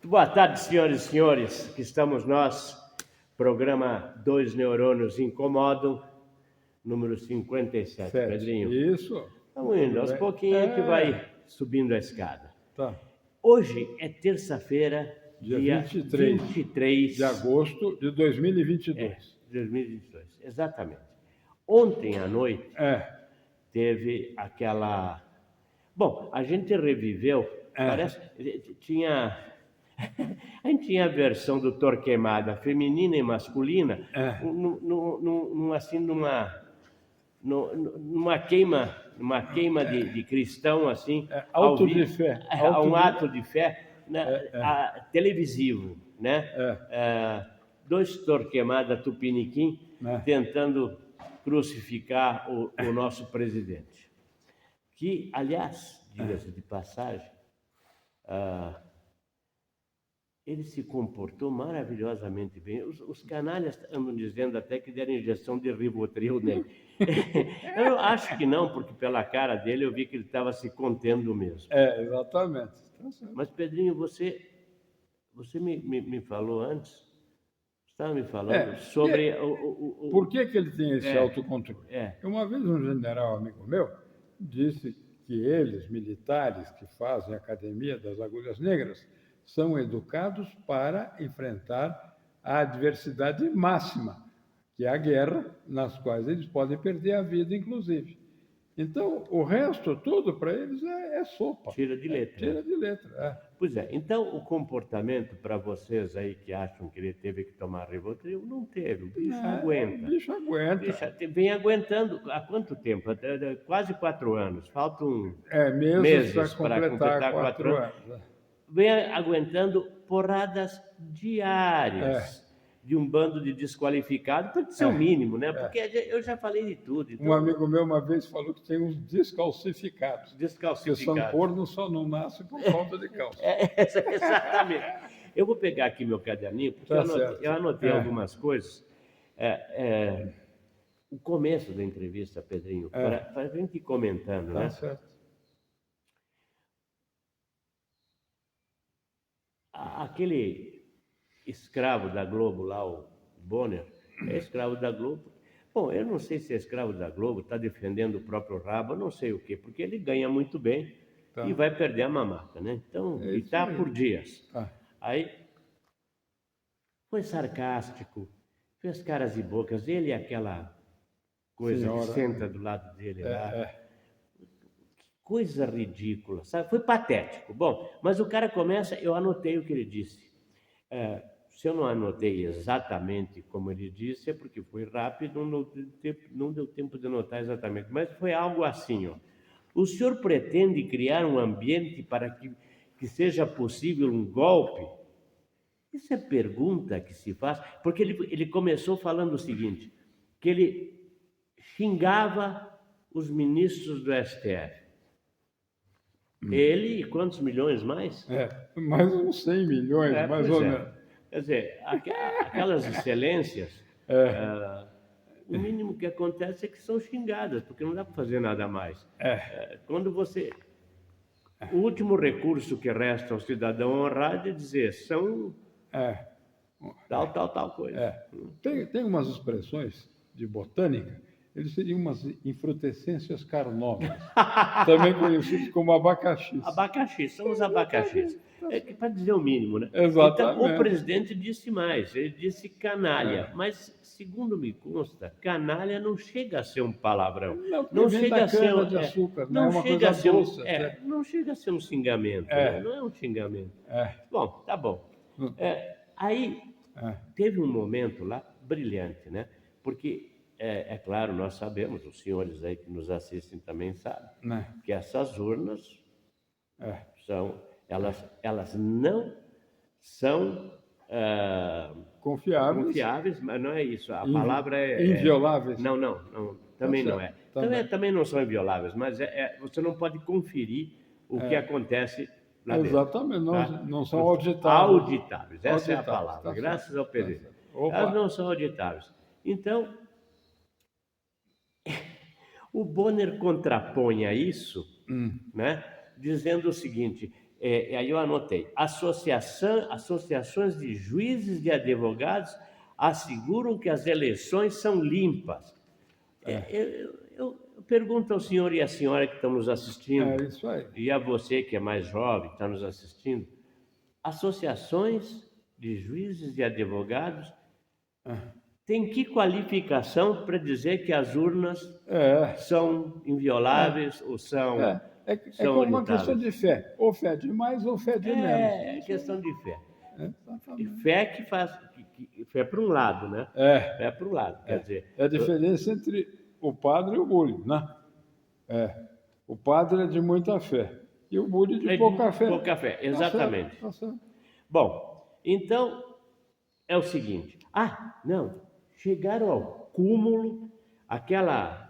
Boa tarde, senhoras e senhores, que estamos nós, programa Dois Neurônios Incomodam, número 57, Pedrinho. Isso. Estamos indo aos pouquinhos, a gente vai subindo a escada. Tá. Hoje é terça-feira, Dia 23 de agosto de 2022. 2022, exatamente. Ontem à noite É. teve aquela... Bom, a gente reviveu, parece... A gente tinha a versão do Torquemada, feminina e masculina, numa queima de cristão, assim, Auto de fé. Um ato de fé televisivo, né? Dois Torquemada Tupiniquim tentando crucificar o nosso presidente. Que, aliás, diga-se de passagem, ele se comportou maravilhosamente bem. Os canalhas andam dizendo até que deram injeção de Rivotril nele. Eu acho que não, porque pela cara dele eu vi que ele estava se contendo mesmo. Exatamente. Mas, Pedrinho, você me falou antes, você estava me falando sobre... Por que ele tem esse autocontrole? Uma vez um general amigo meu disse que eles, militares que fazem a Academia das Agulhas Negras, são educados para enfrentar a adversidade máxima, que é a guerra, nas quais eles podem perder a vida, inclusive. Então, o resto tudo para eles é sopa. Tira de letra. Tira de letra. Pois é. Então, o comportamento para vocês aí que acham que ele teve que tomar Rivotril, não teve. O bicho aguenta. O bicho aguenta. Vem aguentando há quanto tempo? Até quase 4 anos. Faltam meses para completar 4 anos. Vem aguentando porradas diárias de um bando de desqualificados, tem que ser o mínimo, né? Porque eu já falei de tudo. Então... Um amigo meu uma vez falou que tem uns descalcificados. Que são corno, só não nasce por falta de calça. Exatamente. Eu vou pegar aqui meu caderninho, porque eu anotei algumas coisas. O começo da entrevista, Pedrinho, para a gente ir comentando, né? Certo. Aquele escravo da Globo lá, o Bonner, é escravo da Globo. Bom, eu não sei se é escravo da Globo, está defendendo o próprio rabo, não sei o quê, porque ele ganha muito bem e vai perder a mamaca, né? Então, e está por dias. Aí, foi sarcástico, fez caras e bocas, ele e aquela coisa que senta do lado dele lá. Coisa ridícula, sabe? Foi patético. Bom, mas o cara começa, eu anotei o que ele disse. Se eu não anotei exatamente como ele disse, é porque foi rápido, não deu tempo de anotar exatamente. Mas foi algo assim, ó. O senhor pretende criar um ambiente para que seja possível um golpe? Essa é a pergunta que se faz, porque ele começou falando o seguinte, que ele xingava os ministros do STF. Ele e quantos milhões mais? Mais uns 100 milhões, mais ou menos. Quer dizer, aquelas excelências, o mínimo que acontece é que são xingadas, porque não dá para fazer nada mais. Quando você... O último recurso que resta ao cidadão honrado é dizer, são tal coisa. Tem umas expressões de botânica, eles seriam umas infrutescências carnóveas, também conhecidos como abacaxis. Abacaxis, são os abacaxis. Para dizer o mínimo, né? Exatamente. Então, o presidente disse mais, ele disse canalha, mas, segundo me consta, canalha não chega a ser um palavrão. Não chega a ser de açúcar, não é chega a ser doce, não chega a ser um xingamento, né? Não é um xingamento. Bom, tá bom. Aí, teve um momento lá brilhante, né? Porque... É claro, nós sabemos, os senhores aí que nos assistem também sabem, que essas urnas elas não são confiáveis, mas não é isso. A palavra é... Invioláveis. Não, também não é. Também não são invioláveis, mas você não pode conferir o que acontece lá dentro. Exatamente, não são auditáveis. Auditáveis, essa é a palavra, graças ao Pedro. Elas não são auditáveis. Então... O Bonner contrapõe a isso, né, dizendo o seguinte, Aí eu anotei, associações de juízes e de advogados asseguram que as eleições são limpas. Eu pergunto ao senhor e à senhora que estão nos assistindo, isso aí. E a você que é mais jovem, que está nos assistindo, associações de juízes e advogados têm que qualificação para dizer que as urnas são invioláveis ou são... É como uma questão de fé. Ou fé de mais ou fé de menos. É questão de fé. E fé que faz... fé para um lado, né? Fé para um lado, quer dizer... É a diferença entre o padre e o bully, né? O padre é de muita fé e o bully de pouca fé. Pouca fé, exatamente. Tá certo. Bom, então é o seguinte. Chegaram ao cúmulo aquela...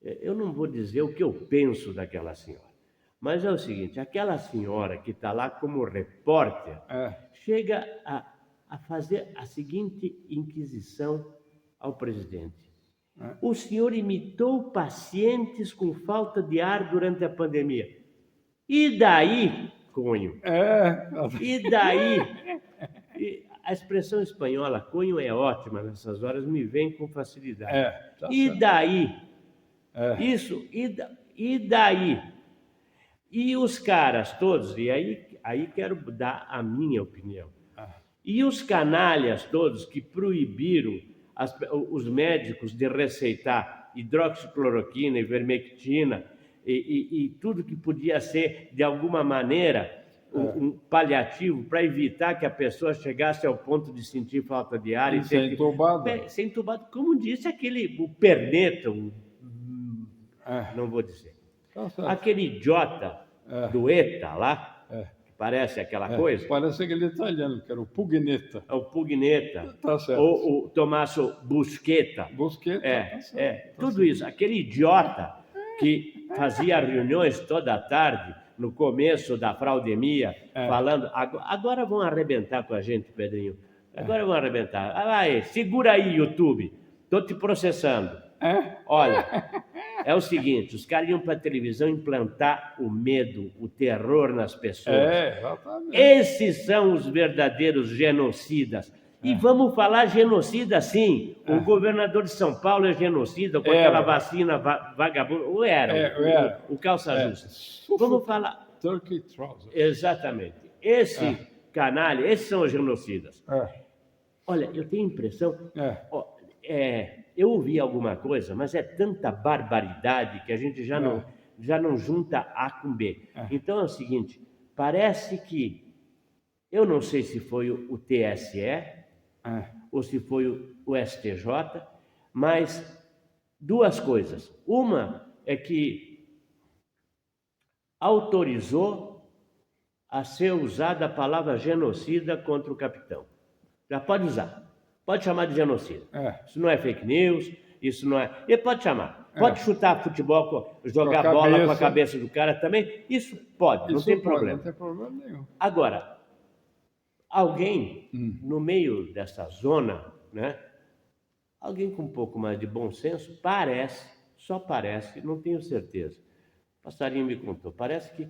Eu não vou dizer o que eu penso daquela senhora, mas é o seguinte, aquela senhora que está lá como repórter chega a fazer a seguinte inquisição ao presidente. O senhor imitou pacientes com falta de ar durante a pandemia. E daí, Cunho? E daí? A expressão espanhola, Cunho é ótima nessas horas, me vem com facilidade. E daí? Isso, e daí? E os caras todos, e aí quero dar a minha opinião. E os canalhas todos que proibiram os médicos de receitar hidroxicloroquina, ivermectina e tudo que podia ser, de alguma maneira, um paliativo para evitar que a pessoa chegasse ao ponto de sentir falta de ar. Ser entubado. Ser entubado, como disse o perneta, não vou dizer. Aquele idiota do ETA lá, que parece aquela coisa. Parece aquele italiano, que era o Pugnetta. O Pugnetta. Tá certo. Ou o Tommaso Busquetta. Tudo isso. Aquele idiota que fazia reuniões toda tarde, no começo da fraudemia, falando... Agora vão arrebentar com a gente, Pedrinho. Agora vão arrebentar. Vai, segura aí, YouTube. Estou te processando. Olha, é o seguinte, os caras iam para a televisão implantar o medo, o terror nas pessoas. Exatamente. Esses são os verdadeiros genocidas. E vamos falar genocida, sim. O governador de São Paulo é genocida com aquela vacina vagabunda. Ou era o calça justa. Vamos falar... Turkey trousers. Exatamente. Esse canalha, esses são os genocidas. Olha, eu tenho a impressão... eu ouvi alguma coisa, mas é tanta barbaridade que a gente já não junta A com B. Então é o seguinte, parece que, eu não sei se foi o TSE ou se foi o STJ, mas duas coisas. Uma é que autorizou a ser usada a palavra genocida contra o capitão. Já pode usar. Pode chamar de genocida. Isso não é fake news, isso não é... Ele pode chamar. Pode chutar futebol, jogar bola com a cabeça do cara também. Isso pode, não tem problema. Não tem problema nenhum. Agora, alguém no meio dessa zona, né? Alguém com um pouco mais de bom senso, só parece, não tenho certeza. O passarinho me contou, parece que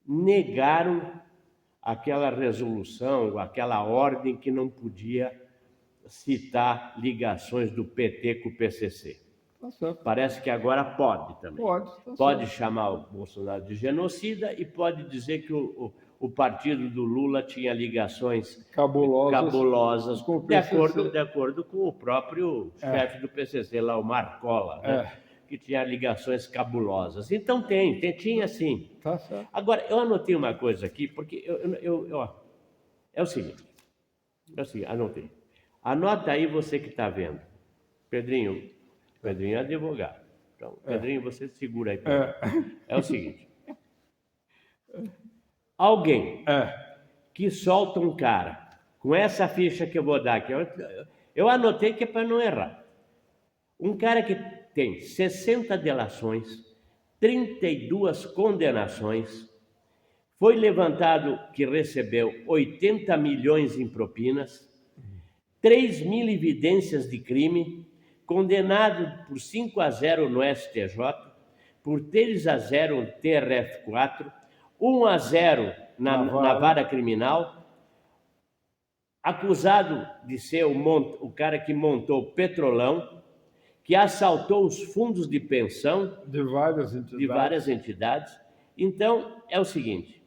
negaram aquela resolução, aquela ordem que não podia citar ligações do PT com o PCC. Parece que agora pode também. Pode chamar o Bolsonaro de genocida e pode dizer que o partido do Lula tinha ligações cabulosas de acordo com o próprio chefe do PCC, lá o Marcola, né? Que tinha ligações cabulosas. Então tinha sim. Agora, eu anotei uma coisa aqui, porque é o seguinte, anotei. Anota aí você que está vendo. Pedrinho é advogado. Então, Pedrinho, você segura aí. É o seguinte. Alguém que solta um cara com essa ficha que eu vou dar aqui, eu anotei que é para não errar. Um cara que tem 60 delações, 32 condenações, foi levantado que recebeu 80 milhões em propinas, 3.000 evidências de crime, condenado por 5-0 no STJ, por 3-0 no TRF4, 1-0 na vara criminal, acusado de ser o cara que montou o Petrolão, que assaltou os fundos de pensão de várias entidades. Então, é o seguinte,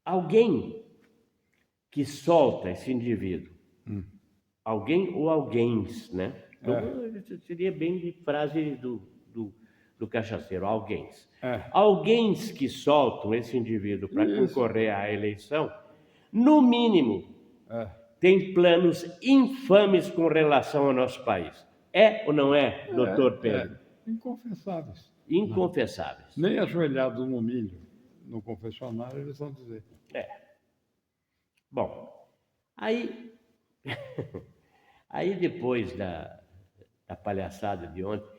alguém que solta esse indivíduo, alguém ou alguéns, né? Então, seria bem de frase do cachaceiro, alguéns. Alguéns que soltam esse indivíduo para concorrer à eleição, no mínimo, tem planos infames com relação ao nosso país. É ou não é, doutor Pedro? Inconfessáveis. Inconfessáveis. Nem ajoelhado no milho, no confessionário, eles vão dizer. Bom, aí depois da palhaçada de ontem,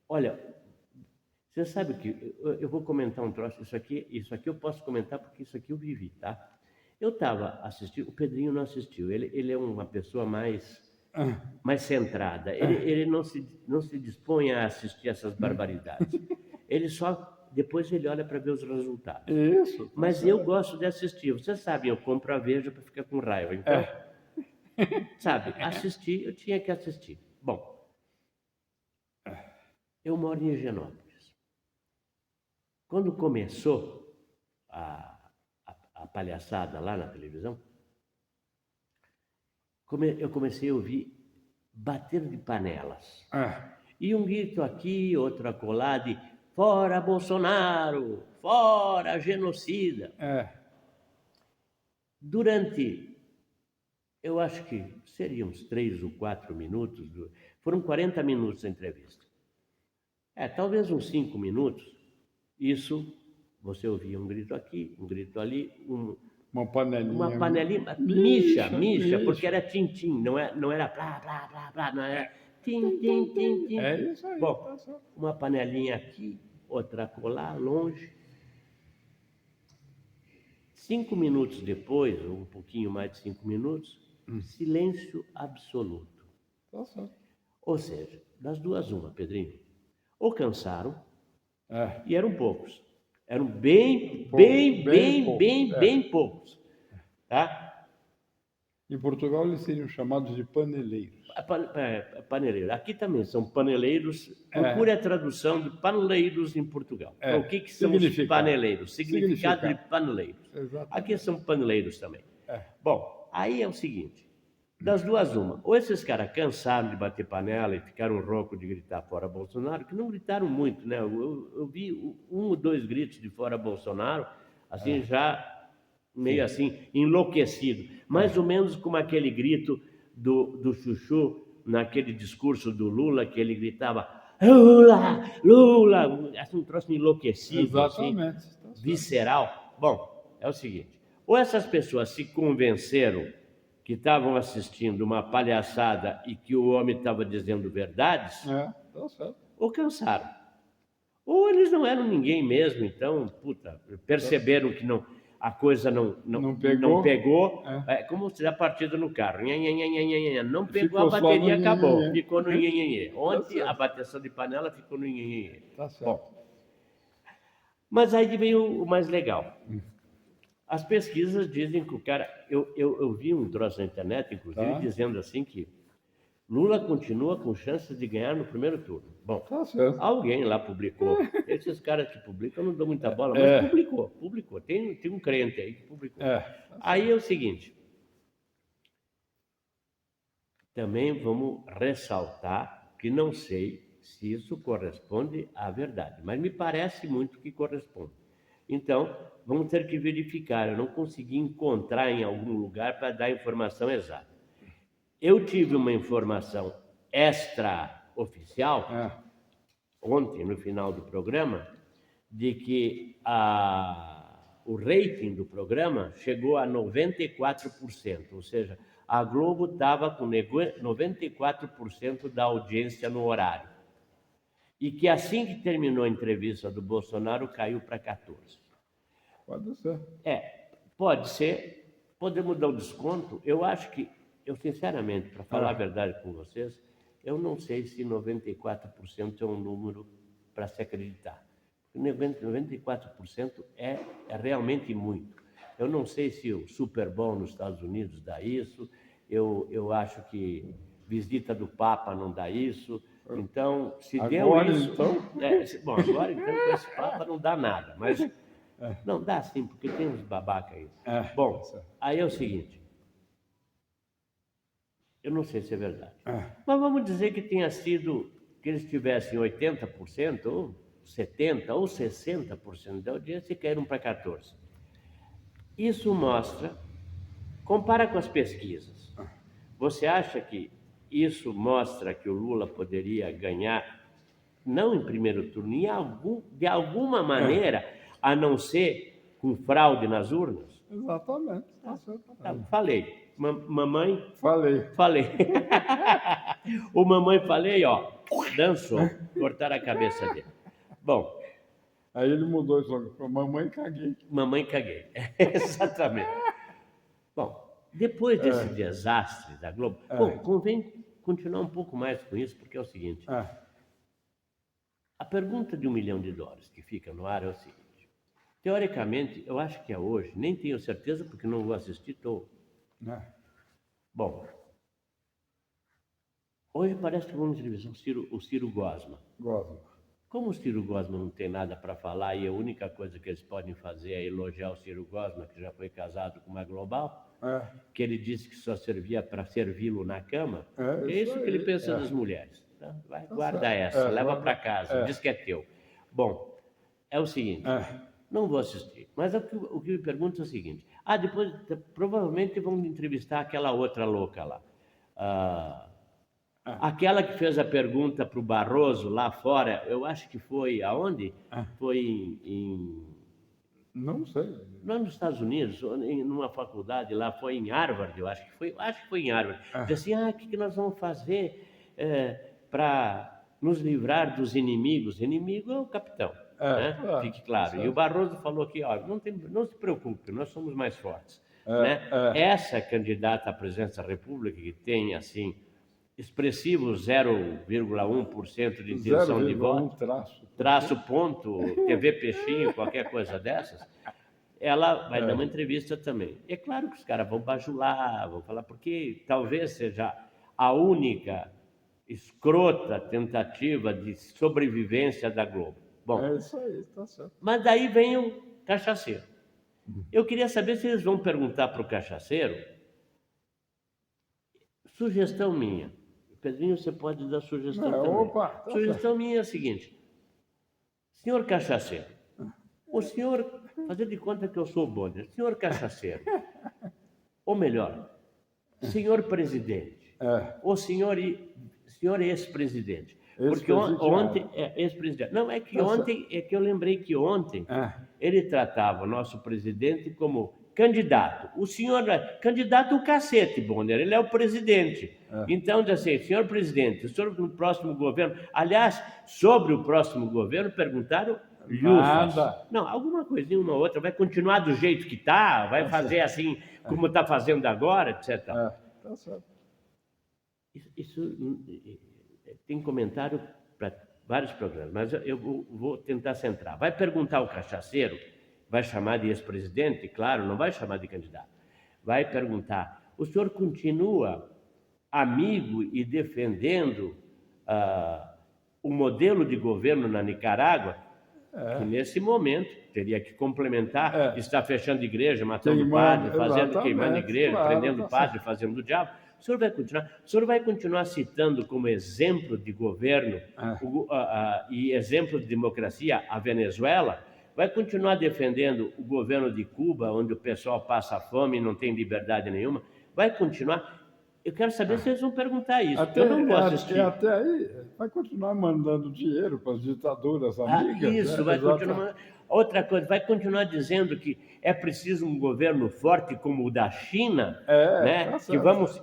olha, você sabe que eu vou comentar um troço, isso aqui eu posso comentar porque isso aqui eu vivi, tá? Eu estava assistindo, o Pedrinho não assistiu, ele é uma pessoa mais centrada, ele não se dispõe a assistir essas barbaridades, depois ele olha para ver os resultados. Isso. Mas eu gosto de assistir, você sabe, eu compro a Veja para ficar com raiva, então, sabe, assistir, eu tinha que assistir. Bom, eu moro em Higienópolis. Quando começou a palhaçada lá na televisão, eu comecei a ouvir bater de panelas. E um grito aqui, outro acolá de fora Bolsonaro, fora genocida. Durante, eu acho que seriam uns 3 ou 4 minutos, foram 40 minutos a entrevista. Talvez uns 5 minutos, isso, você ouvia um grito aqui, um grito ali, uma panelinha micha, porque era tim-tim, não era plá, plá, plá, plá, não era tim, tim, tim, tim. É isso aí. Bom, uma panelinha aqui, outra acolá, longe. 5 minutos depois, ou um pouquinho mais de 5 minutos, silêncio absoluto. Ou seja, das duas uma, Pedrinho. Ou cansaram, e eram poucos. Eram bem poucos. Tá? Em Portugal, eles seriam chamados de paneleiros. Paneleiros. Aqui também são paneleiros. Procure a tradução de paneleiros em Portugal. Então, o que são os paneleiros? Significado de paneleiros. Exatamente. Aqui são paneleiros também. Bom, aí é o seguinte. Das duas uma. Ou esses caras cansaram de bater panela e ficaram roucos de gritar fora Bolsonaro, que não gritaram muito, né? Eu vi 1 ou 2 gritos de fora Bolsonaro, assim, já meio assim, enlouquecido. Mais ou menos como aquele grito do Chuchu naquele discurso do Lula, que ele gritava Lula, Lula, assim, um troço enlouquecido, assim, visceral. Bom, é o seguinte, ou essas pessoas se convenceram que estavam assistindo uma palhaçada e que o homem estava dizendo verdades, ou cansaram. Ou eles não eram ninguém mesmo, então, perceberam que a coisa não pegou. É como se a partida no carro. Não pegou, a bateria acabou. Ficou no nhenhenhê. Ontem a bateção de panela ficou no nhenhenhê. Bom, mas aí veio o mais legal. As pesquisas dizem que o cara... Eu vi um troço na internet, inclusive, dizendo assim que Lula continua com chances de ganhar no primeiro turno. Bom, alguém lá publicou. Esses caras que publicam, eu não dou muita bola, mas publicou. Tem um crente aí que publicou. Aí é o seguinte. Também vamos ressaltar que não sei se isso corresponde à verdade, mas me parece muito que corresponde. Então, vamos ter que verificar. Eu não consegui encontrar em algum lugar para dar a informação exata. Eu tive uma informação extraoficial, ontem, no final do programa, de que o rating do programa chegou a 94%, ou seja, a Globo estava com 94% da audiência no horário. E que assim que terminou a entrevista do Bolsonaro, caiu para 14%. Pode ser. Pode ser. Podemos dar um desconto. Eu acho que, sinceramente, para falar a verdade com vocês, eu não sei se 94% é um número para se acreditar. 94% é realmente muito. Eu não sei se o Super Bowl nos Estados Unidos dá isso, eu acho que visita do Papa não dá isso. Então, se deu isso... Então... bom, agora então com esse Papa não dá nada, mas... Não, dá sim, porque tem uns babaca aí. Bom, aí é o seguinte... Eu não sei se é verdade. Mas vamos dizer que tenha sido... que eles tivessem 80%, ou 70%, ou 60% da audiência e caíram para 14%. Isso mostra... Compara com as pesquisas. Você acha que isso mostra que o Lula poderia ganhar, não em primeiro turno, de alguma maneira, a não ser com fraude nas urnas? Exatamente. Falei. Mamãe? Falei. O mamãe falei, ó, dançou. Cortaram a cabeça dele. Bom. Aí ele mudou isso para mamãe caguei. Mamãe caguei. Exatamente. Bom, depois desse desastre da Globo, convém continuar um pouco mais com isso, porque é o seguinte. A pergunta de $1 milhão que fica no ar é o seguinte. Teoricamente, eu acho que é hoje, nem tenho certeza porque não vou assistir, estou... Bom, hoje parece que vamos entrevistar o Ciro Gosma. Como o Ciro Gosma não tem nada para falar e a única coisa que eles podem fazer é elogiar o Ciro Gosma, que já foi casado com uma global, que ele disse que só servia para servi-lo na cama, é isso que ele pensa das mulheres. Então, vai, guarda essa, leva para casa, diz que é teu. Bom, é o seguinte, não vou assistir, mas o que me pergunta é o seguinte, depois provavelmente vão entrevistar aquela outra louca lá, aquela que fez a pergunta para o Barroso lá fora, eu acho que foi aonde? Foi em... Não sei. Lá nos Estados Unidos, numa faculdade lá, foi em Harvard, eu acho que foi em Harvard. Disse assim, o que nós vamos fazer para nos livrar dos inimigos? Inimigo é o capitão, né? Fique claro. Certo. E o Barroso falou aqui, não se preocupe, nós somos mais fortes. Né? Essa candidata à presidência da República, que tem, assim, expressivo 0,1% de intenção de voto, traço ponto, TV Peixinho, qualquer coisa dessas, ela vai dar uma entrevista também. É claro que os caras vão bajular, vão falar, porque talvez seja a única escrota tentativa de sobrevivência da Globo. Bom, é isso aí, tá certo. Mas daí vem o cachaceiro. Eu queria saber se eles vão perguntar para o cachaceiro, sugestão minha, Pedrinho, você pode dar sugestão também. Sugestão minha é a seguinte, senhor cachaceiro, o senhor, fazer de conta que eu sou o Bonner, senhor cachaceiro, ou melhor, senhor presidente, ou senhor ex-presidente, porque ontem, ex-presidente, não, é que ontem, eu lembrei que ontem ele tratava o nosso presidente como candidato. O senhor é candidato o cacete, Bonner, ele é o presidente. Então, diz assim, senhor presidente, sobre o próximo governo, aliás, sobre o próximo governo, perguntaram nada. Não, alguma coisinha, uma outra, vai continuar do jeito que está, vai fazer assim, como está fazendo agora, etc. Tá certo. Isso tem comentário para vários programas, mas eu vou tentar centrar. Vai perguntar ao cachaceiro, vai chamar de ex-presidente, claro, não vai chamar de candidato. Vai perguntar, o senhor continua amigo e defendendo o modelo de governo na Nicarágua? Que nesse momento teria que complementar, está fechando igreja, matando padre, queimando igreja, prendendo padre, fazendo o diabo. O senhor vai continuar citando como exemplo de governo e exemplo de democracia a Venezuela? Vai continuar defendendo o governo de Cuba, onde o pessoal passa fome e não tem liberdade nenhuma? Vai continuar? Eu quero saber se eles vão perguntar isso, porque eu não vou assistir. Até aí, vai continuar mandando dinheiro para as ditaduras amigas. Isso, vai continuar. Outra coisa, vai continuar dizendo que é preciso um governo forte como o da China, né?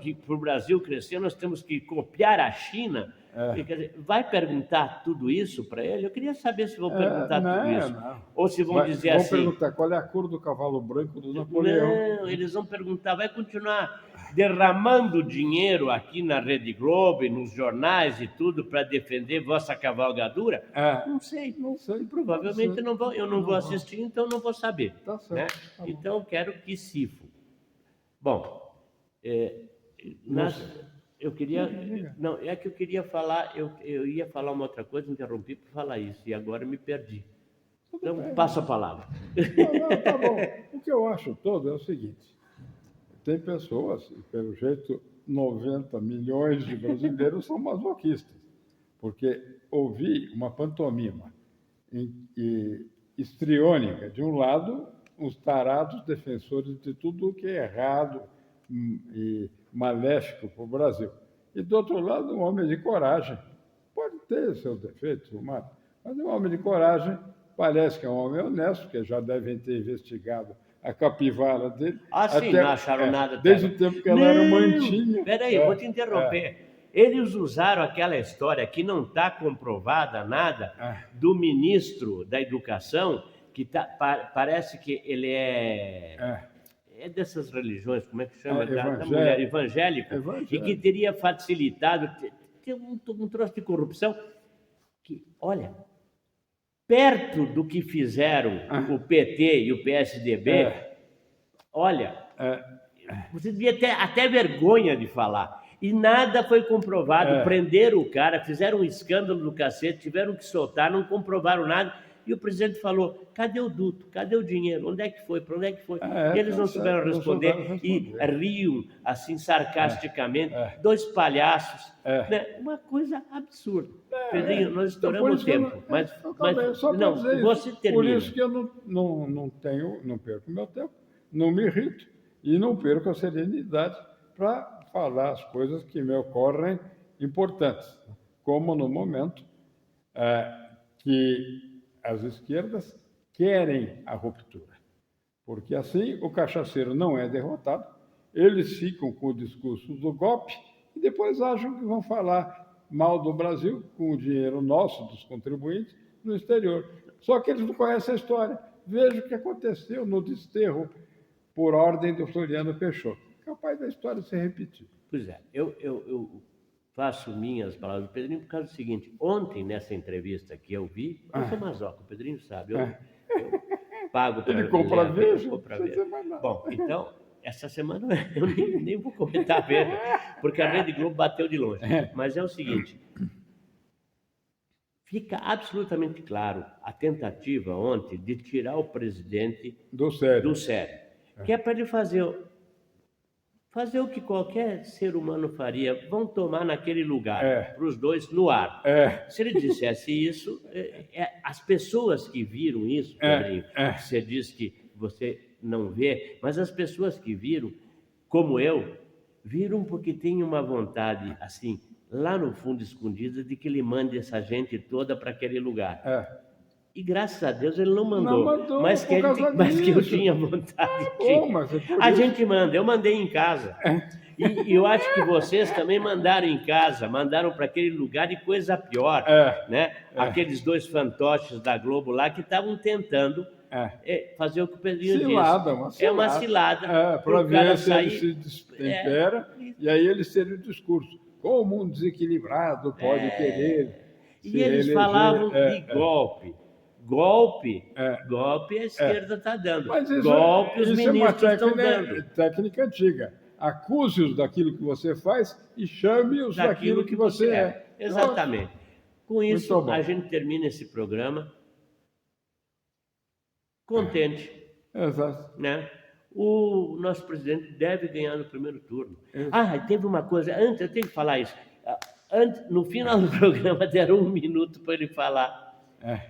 Que para o Brasil crescer, nós temos que copiar a China. Quer dizer, vai perguntar tudo isso para ele? Eu queria saber se vão perguntar tudo isso. Não. Ou se vão dizer assim... Vão perguntar qual é a cor do cavalo branco do Napoleão. Não, eles vão perguntar, vai continuar derramando dinheiro aqui na Rede Globo, nos jornais e tudo, para defender vossa cavalgadura? Não sei. Provavelmente eu não vou assistir, então não vou saber. Tá certo, né? tá Então eu quero que sifo. Bom, eu queria... Não, é que eu queria falar, eu ia falar uma outra coisa, interrompi para falar isso, e agora me perdi. Então, passo a palavra. Tá bom. O que eu acho todo é o seguinte, tem pessoas, e pelo jeito 90 milhões de brasileiros são masoquistas, porque ouvir uma pantomima histriônica, de um lado, os tarados defensores de tudo o que é errado e maléfico para o Brasil, e do outro lado, um homem de coragem. Pode ter seus defeitos, mas um homem de coragem parece que é um homem honesto, que já devem ter investigado a capivara dele. Sim, não acharam nada. Desde o tempo que ela era mantinha. Peraí, vou te interromper. Eles usaram aquela história que não está comprovada nada do ministro da Educação, que parece que ele é dessas religiões, como é que chama? Da mulher evangélica, e que teria facilitado, tem um troço de corrupção que, olha, perto do que fizeram o PT e o PSDB, olha, você devia ter até vergonha de falar. E nada foi comprovado. Prenderam o cara, fizeram um escândalo do cacete, tiveram que soltar, não comprovaram nada. E o presidente falou, cadê o duto? Cadê o dinheiro? Onde é que foi? Para onde é que foi? E eles não souberam responder. E riam, assim, sarcasticamente. Dois palhaços. Né? Uma coisa absurda. Pedrinho, nós estouramos o tempo. Mas não, você termina. Por isso que eu não perco meu tempo, não me irrito e não perco a serenidade para falar as coisas que me ocorrem importantes, como no momento que as esquerdas querem a ruptura, porque assim o cachaceiro não é derrotado, eles ficam com o discurso do golpe e depois acham que vão falar mal do Brasil com o dinheiro nosso, dos contribuintes, no exterior. Só que eles não conhecem a história. Veja o que aconteceu no desterro por ordem do Floriano Peixoto. Capaz da história se repetir. Pois é, eu faço minhas palavras do Pedrinho por causa do seguinte, ontem nessa entrevista que eu vi, eu sou masoca, o Pedrinho sabe, eu pago para ver. Ele compra Veja? Bom, então, essa semana eu nem vou comentar a Veja, porque a Rede Globo bateu de longe. Mas é o seguinte, fica absolutamente claro a tentativa ontem de tirar o presidente do sério. Que é para ele fazer o que qualquer ser humano faria, vão tomar naquele lugar, para os dois no ar. Se ele dissesse isso, as pessoas que viram isso, Pedrinho, você diz que você não vê, mas as pessoas que viram, como eu, viram porque tem uma vontade, assim, lá no fundo escondida, de que ele mande essa gente toda para aquele lugar. E graças a Deus ele não mandou, mas que eu tinha vontade de. A gente manda, eu mandei em casa. E eu acho que vocês também mandaram em casa, mandaram para aquele lugar e coisa pior, né? Aqueles dois fantoches da Globo lá que estavam tentando fazer o que o Pedrinho disse. É uma cilada. Para ver se ele se destempera e aí ele seria o discurso. Como um desequilibrado pode querer. E eles falavam de golpe. Golpe a esquerda está dando. Mas golpe os ministros estão dando. Técnica antiga. Acuse-os daquilo que você faz e chame-os daquilo que você é. Exatamente. Com isso, a gente termina esse programa contente. Exato. Né? O nosso presidente deve ganhar no primeiro turno. Teve uma coisa, antes, eu tenho que falar isso. No final do programa, deram 1 minuto para ele falar.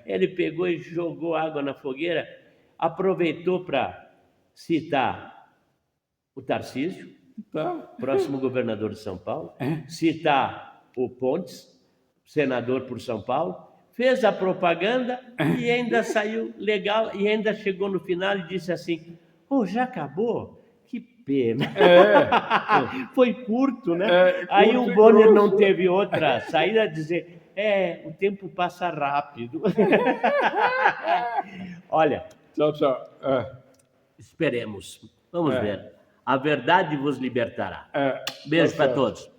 Ele pegou e jogou água na fogueira, aproveitou para citar o Tarcísio, próximo governador de São Paulo, citar o Pontes, senador por São Paulo, fez a propaganda e ainda saiu legal, e ainda chegou no final e disse assim, já acabou? Que pena. Foi curto, né? Curto. Aí o Bonner não teve outra saída a dizer, o tempo passa rápido. Olha. Tchau, tchau. Esperemos. Vamos ver. A verdade vos libertará. Beijo para todos.